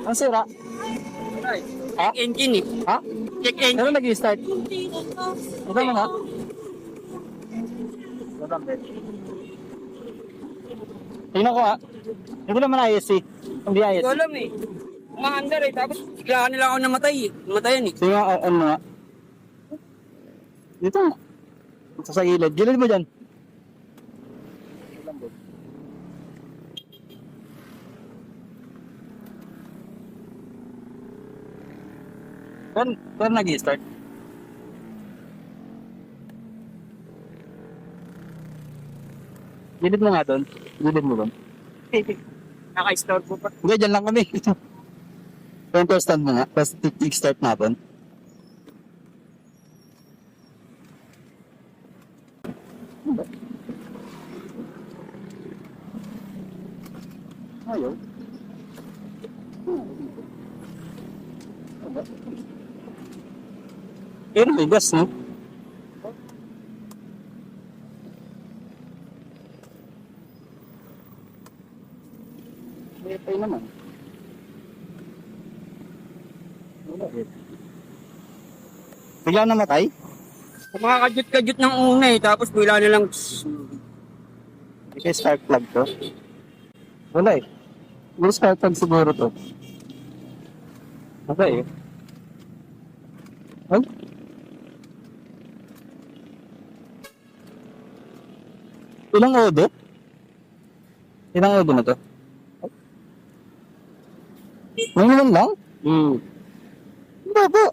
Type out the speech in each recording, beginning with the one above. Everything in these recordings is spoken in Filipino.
Ang sira. Ha? Check engine eh. Ha? Check engine. Pero nag-start. Ito mo na. Tingnan ko ha. Hindi naman ISC. Hindi Hindi ko ISC. alam eh. Umaandar eh. Tapos biglaan nila ako namatay eh. Namatayan eh. Sige nga, ano nga. Dito nga. Ito sa gilid. Gilid mo dyan. Pero nag-start. Gilid mo nga doon. Gilid mo doon. Naka-store po pa. Hindi, dyan lang kami. Control stand mo nga. Tapos kick-start natin. Ayaw. Pero may gas, no? May pay naman. Wala eh. Bigla namatay? Kumakakajut-kajut ng una eh. Tapos bigla nilang... Hindi kaya spark plug to? Wala eh. May spark plug siguro to. Wala eh. Ay? Ilang odo? Ilang odo na to? Ngayon lang? Hindi po.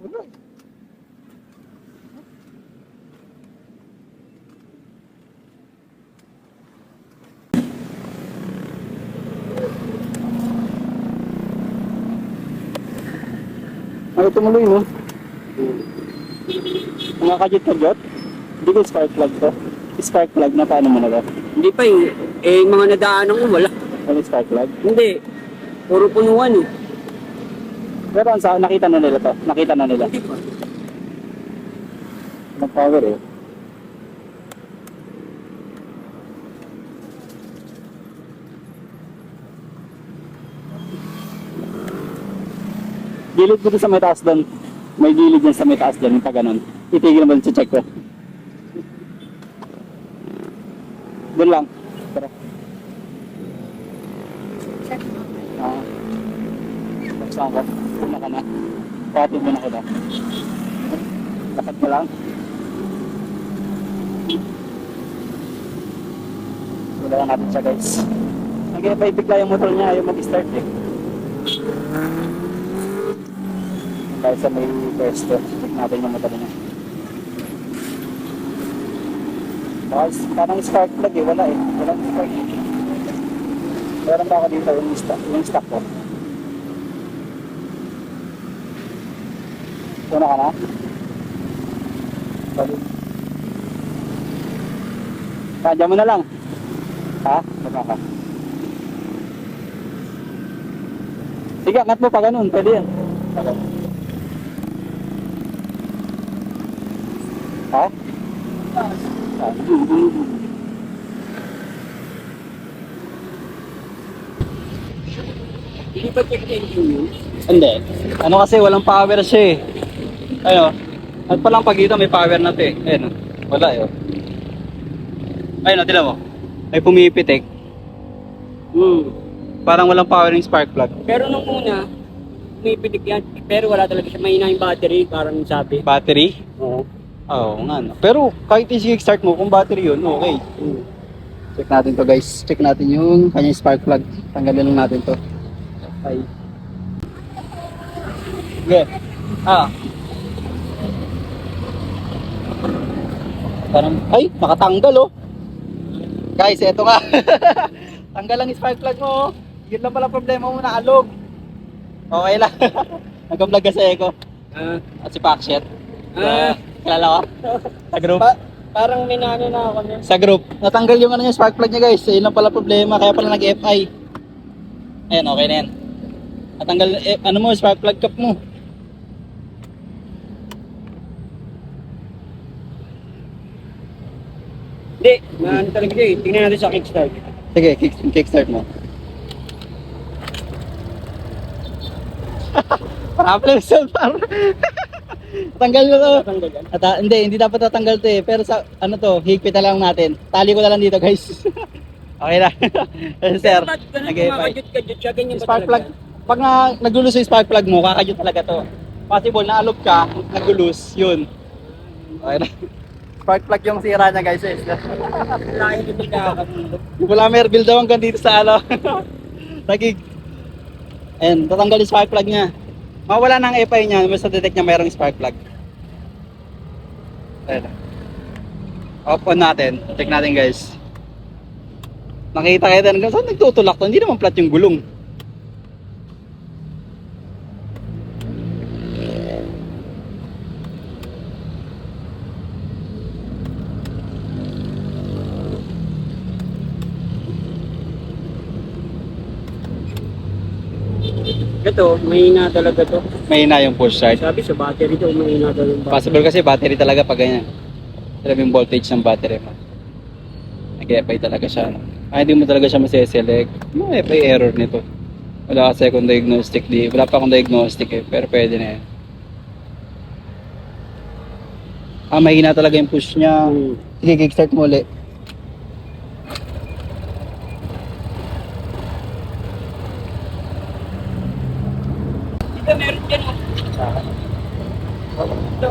Wala. Ay, tumuloy mo. Nakakajit-kajot? Hindi ko spark plug to. Spark plug na paano mo na to? Hindi pa eh. Eh, mga nadaanan ko wala. Ano spark plug? Hindi. Puro punuan eh. Pero ang sa nakita na nila to. Nakita na nila. Hindi pa. Nag-power eh. Gilid dito sa may taas doon. May gilid yan sa may taas dyan. Yung pa ganun. Itigil mo dun sa check ko. Doon lang. Tara. Saan ka? Una ka na. Patid mo na kita. Lakad ka lang. Wala lang natin siya guys. Nag-i-apply bigla yung motor niya. Ayaw mag-start eh. Dahil sa may pwesto. Check natin yung motor niya. Parang spark plug eh. Wala eh. Walang spark. Meron ba ako dito yung stock ko? Una ka na? Balik. Radya mo na lang. Ha? Baka ka. Sige, angat mo pa ganun. Pwede yan. Ha? Hindi pa check engine yun. Hindi. Ano kasi walang power siya eh. Ano? At palang pag dito may power na to eh. Ayun. Wala eh. Ayun o, tila mo. Ay pumipitik. Parang walang power yung spark plug. Pero nung una, may pitik yan. Pero wala talaga siya. Mahina yung battery, parang sabi. Battery? Oo. Oo nga no. Pero kahit i-start mo kung battery yun, okay. Check natin to guys. Check natin yung kanyang spark plug. Tanggalin lang natin to. Okay. Good. Parang, ay, nakatanggal oh. Guys, eto nga. Tanggal lang yung spark plug mo oh. Yun lang pala problema mo, naalog. Okay lang. Nag-vlog ka sa Eko. At si Pakshet. Kilala ko? Sa group? Parang minano na ako niya. Sa group. Natanggal yung ano niya, spark plug niya guys. Yun lang pala problema. Kaya pala nag-FI. Ayan, okay na yan. Natanggal, ano mo, spark plug cap mo. Hindi, ano talaga siya eh. Tingnan natin sa kickstart. Sige, kickstart mo. Problem solved, par. Tanggal mo to. Tatanggal yan. Hindi dapat tatanggal to eh. Pero sa, ano to, higpitan lang natin. Tali ko na lang dito, guys. Okay na. Sir, Ba't ganun nag-e-fi. kumakajut-kajut siya? Ganyan ba Spark talaga? plug, pag naglulos yung spark plug mo, kakayot talaga to. Possible, naalog ka, naglulos, yun. Okay na. Spark plug yung sira niya, guys. Layo dito kakabulok. Wala may build daw hanggang dito sa ano. Nagig. And tatanggal yung spark plug niya. Mawala na ang EFI niya, basta detect niya mayroong spark plug. Ayan. Off on natin. Check natin, guys. Nakita kayo hanggang saan nagtutulak to? Hindi naman flat yung gulong. Ito, mahina talaga to. Mahina yung push start. Sabi sa battery to, mahina talaga yung battery. Possible kasi battery talaga pag ganyan. Alam yung voltage ng battery mo. Nag-EFI talaga siya. No? Hindi mo talaga siya masiselect. Ano EFI error nito? Wala kasi akong diagnostic. Wala pa akong diagnostic eh. Pero pwede na yan. Mahina talaga yung push niya. Sige, kickstart mo ulit. Dito meron dyan oh. Ito,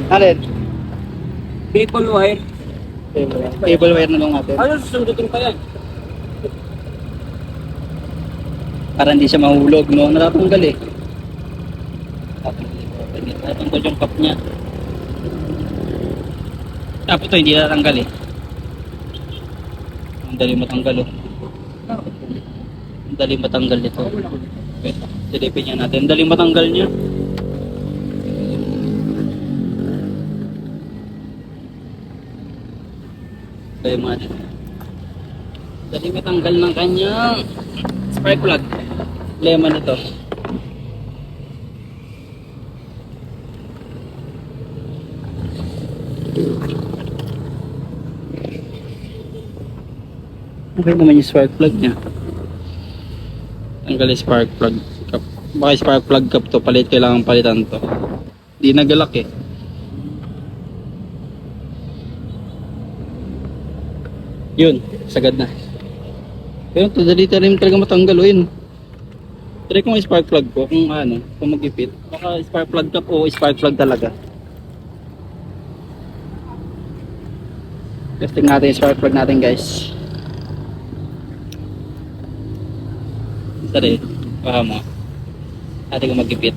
Alin? maple wire. Cable wire na lang natin. Ano susundutin pa yan? Para hindi siya mahulog, no? Natatanggal eh. Natatanggal yung cup niya. Tapos ito, hindi natatanggal eh. Ang dali matanggal oh. Ang dali matanggal nito. Wait, silipin niya natin. Ang dali matanggal niya. Kaya mga dito. Dali matanggal ng kanyang spark plug. Lemon ito. Okay naman yung spark plug niya. Tanggal yung spark plug cap. Baka yung spark plug cap to, kailangan palitan to. Di nagalak eh. Yun, sagad na. Pero ito, dali rin talaga matanggal o yun. Try ko yung spark plug ko kung ano, kung mag-ipit. Baka spark plug cap o spark plug talaga. Testing natin yung spark plug natin, guys. Sorry, baka mo. Ate ko mag-ipit.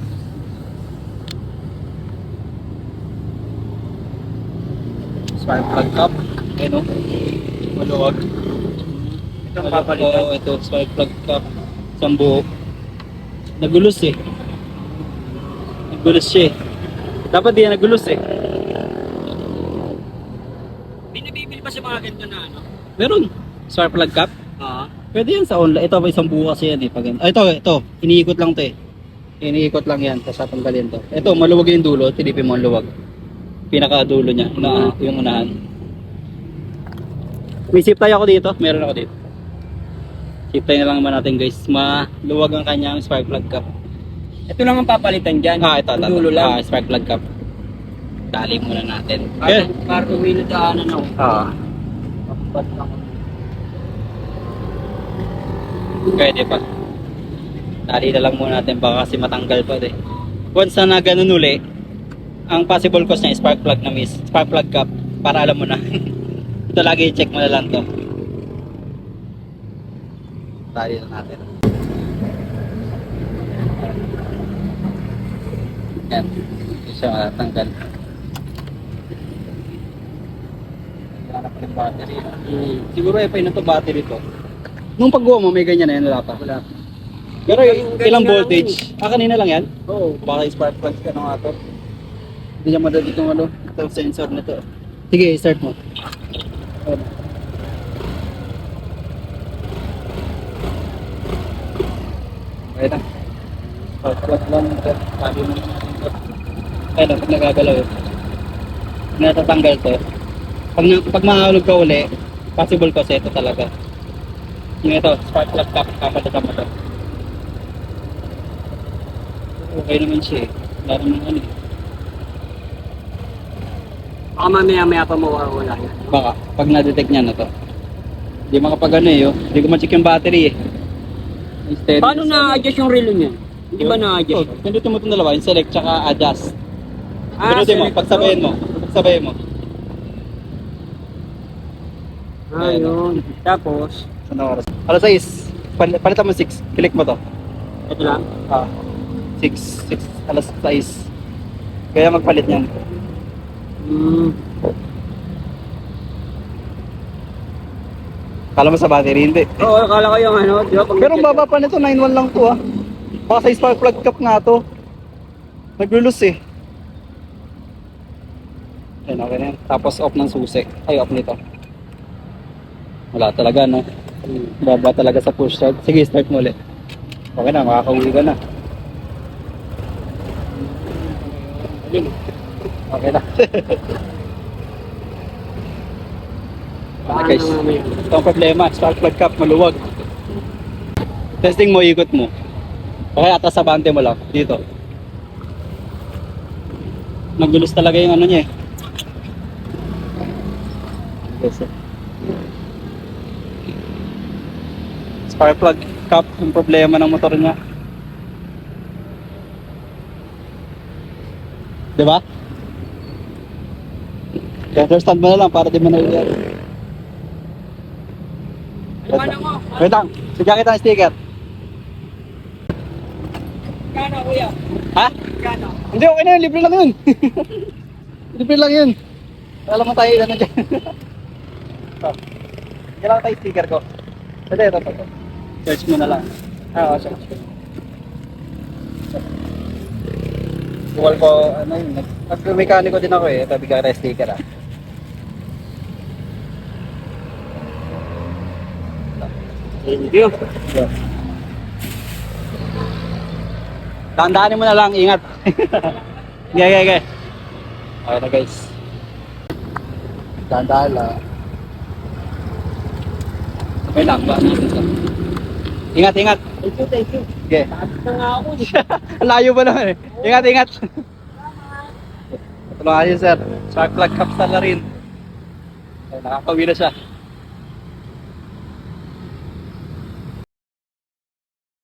Spark plug cap. Ayun o. Maluwag. Ito ang papalitan. Oo, ito, spark plug cap. Isang buo. Nagulos eh. Nagulos siya eh. Dapat di na nagulos eh. May nabibili pa sa mga ganito na ano? Meron. Spark plug cap. Pwede yan sa online. Ito, isang buo kasi yan eh. Ito. Iniikot lang to eh. Iniikot lang yan. Tapos tatanggalin to. Ito, maluwag yung dulo. Tilipin mo ang luwag. Pinaka-dulo niya. Yung unahan. May zip tie ako dito. Meron ako dito. Zip tie na lang naman natin, guys. Maluwag ang kanyang spark plug cap. Ito lang ang papalitan dyan. Ito. Ang dulo lang. Spark plug cap. Tali muna natin. Para uwi na daanan ako. Ba't ako? Pwede pa. Tali na lang muna natin. Baka kasi matanggal pa eh. Once na ganun uli, ang possible cause niya is spark plug na miss. Spark plug cap. Para alam mo na. Ito lagi i-check mo na lang to. Tali na natin. Yan. Hindi siya matatanggal. Hanap ko yung battery. Siguro FI na to battery to. Nung paggawa mo may ganyan na yan, wala pa. Wala. Pero Ganyan ilang lang voltage? Kanina lang yan? Oo. Baka spark plug ka na nga to. Hindi niya madali itong ano, itong sensor na to. Sige, start mo. Okay na. Spark plug lang. Sabi mo naman ito. Ayun, pag nagagalaw eh. Natatanggal to. Pag mahulog ka uli, possible kasi ito talaga. Yung ito, spark plug cap, kapalitan mo to. Okay naman siya eh. Wala naman ano eh. Baka mamaya-maya pa mawawala yan. Baka, pag na-detect niya na to. Hindi makapag ano eh, oh. Hindi ko ma-check yung battery eh. Instead, Paano na-adjust yung relo niya? Hindi ba na-adjust? Oh, pindutin mo itong dalawa, yung select tsaka adjust. Pindutin mo, select pagsabayin mo. Pagsabayin mo. Yun. Tapos, Ano oras? Alas 6. Palitan mo 6. Click mo to. ito lang. 6. Alas 6. Kaya magpalit niyan. Kala mo sa battery, hindi. Oo, akala ko yung ano, di ba? Pag Pero ang baba pa nito, 9.1 lang to ah. Baka sa spark plug cap nga to. Naglulus eh. Ayun, okay na yan. Tapos off ng susi. Ay, off nito. Wala talaga, no? Baba talaga sa push start. Sige, start mo ulit. Okay na, makakauwi ka na. Okay na. Guys, ito ang problema. Spark plug cap, maluwag. Testing mo, ikot mo. Okay, atas sa bante mo lang. Dito. Nagulus talaga yung ano niya eh. Yes, sir. Spark plug cap yung problema ng motor niya. Diba? Understand mo na lang para di mo naliliyan. Ano mo? Wait lang, sigyan kita ng sticker. Kano, kuya? Ha? Kano? Hindi, okay na yun, libre lang yun. Libre lang yun. Alam mo tayo ilan na dyan. Kailangan tayo sticker ko. Ito. Search mo na lang. Search ko. Dual ko, ano yun, nag-mekaniko din ako eh. Ito, bigyan ka tayo sticker ah. Thank you. Tandaanin mo na lang, ingat. Okay. Okay na guys. Tandaan lang. Okay lang, ba natin siya. Ingat. Thank you. Okay. Tapos na nga ako. Ang layo ba naman eh. Ingat. Tulungan niyo sir. Spark plug caps na rin. Ay, nakakawin na siya.